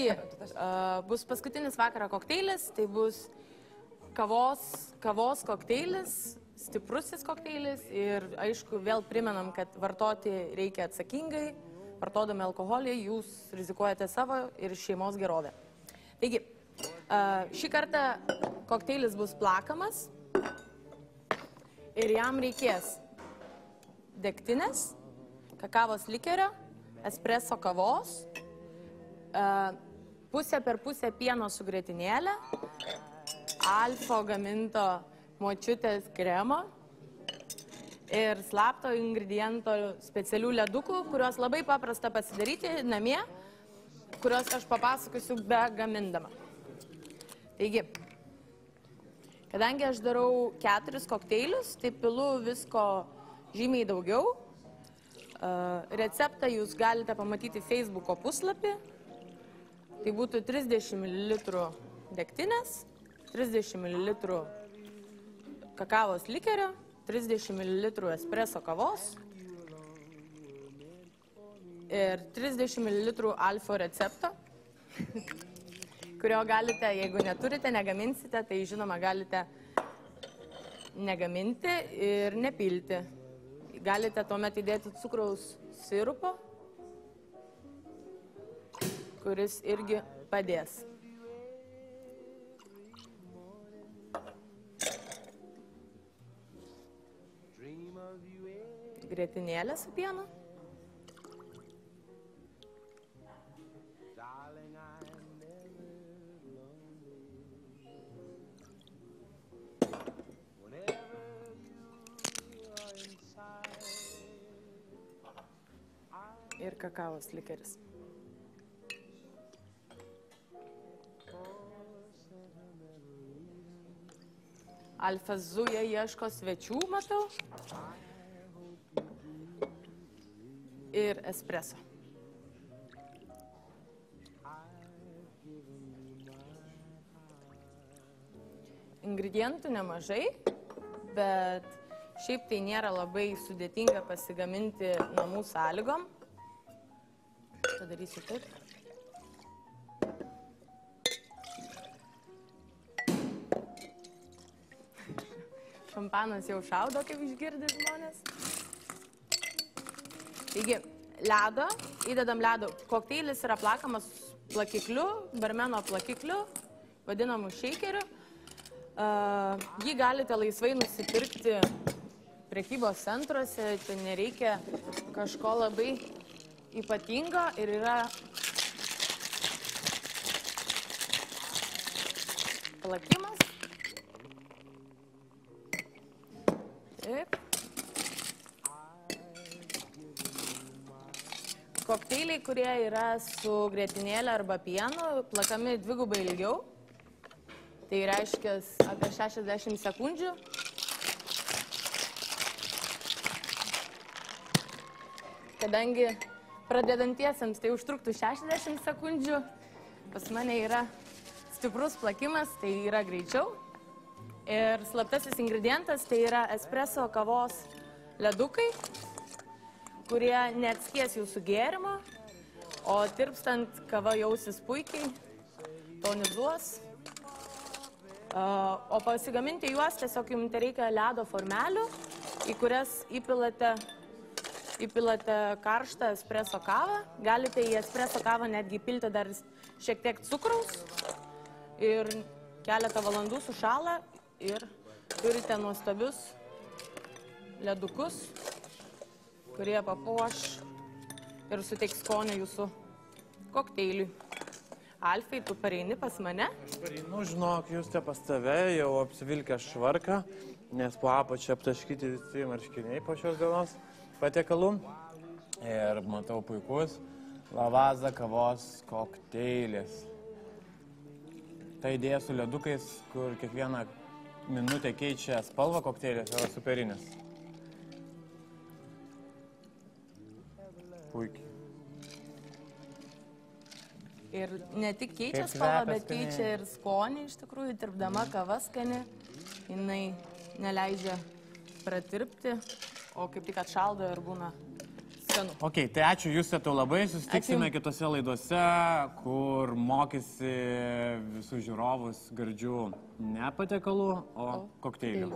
Taigi, bus paskutinis vakaro kokteilis, tai bus kavos kokteilis, stiprusis kokteilis ir aišku vėl primenam, kad vartoti reikia atsakingai, vartodami alkoholį jūs rizikuojate savo ir šeimos gerovę. Taigi, šį kartą kokteilis bus plakamas ir jam reikės degtinės, kakavos likerio, espreso kavos, pusę per pusę pieno su grietinėle, Alfo gaminto močiutės kremo ir slapto ingrediento specialių ledukų, kuriuos labai paprasta pasidaryti namie, kuriuos aš papasakosiu be gamindama. Taigi, kadangi aš darau 4 kokteilius, tai pilu visko žymiai daugiau. Receptą jūs galite pamatyti Facebooko puslapį. Tai būtų 30 ml degtinės, 30 ml kakavos likerio, 30 ml espreso kavos ir 30 ml Alfo recepto, kurio galite, jeigu neturite, negaminsite, tai žinoma galite negaminti ir nepilti. Galite tuomet įdėti cukraus sirupo, kuris irgi padės. Grietinėlė su pienu. Ir kakavos likeris. Alfas zuja ieško svečių, matau. Ir espreso. Ingredientų nemažai, bet šiaip tai nėra labai sudėtinga pasigaminti namų sąlygom. Padarysiu taip. Šampanas jau šaudo, kaip išgirdi žmonės. Taigi, ledo, įdedam ledo. Kokteilis yra plakamas plakikliu, barmeno plakikliu, vadinamu šeikeriu. Jį galite laisvai nusipirkti prekybos centruose, čia nereikia kažko labai ypatingo ir yra plakimas. Taip. Kokteiliai, kurie yra su grietinėle arba pienu, plakami dvigubai ilgiau. Tai reiškia apie 60 sekundžių. Kadangi pradedantiesiems tai užtruktų 60 sekundžių, pas mane yra stiprus plakimas, tai yra greičiau. Ir slaptasis ingredientas tai yra espreso kavos ledukai, kurie neatskies jūsų gėrimo, o tirpstant kava jausis puikiai, tonizuos. O pasigaminti juos tiesiog jums reikia ledo formelių, į kurias įpilate karštą espreso kavą. Galite į espreso kavą netgi įpilti dar šiek tiek cukraus ir keletą valandų sušąla ir turite nuostabius ledukus, kurie papuoš ir suteiks skonį jūsų kokteiliui. Alfai, tu pareini pas mane? Aš pareinu, žinok, jūs te pas tave jau apsivilkę švarką, nes po apačią aptaškyti visi marškiniai po šios dienos patiekalų. Ir matau puikus lavaza kavos kokteilis. Ta idėja su ledukais, kur kiekvieną minutę keičia spalvą kokteilis, yra superinis. Puikiai. Ir ne tik keičia spalvą, bet keičia ir skonį, iš tikrųjų, tirpdama kava skani, jinai neleidžia pratirpti, o kaip tik atšaldo ir būna skanu. Ok, tai ačiū Juste tau labai, susitiksime kitose laidose, kur mokysi visus žiūrovus gardžių ne patiekalų, o kokteilių.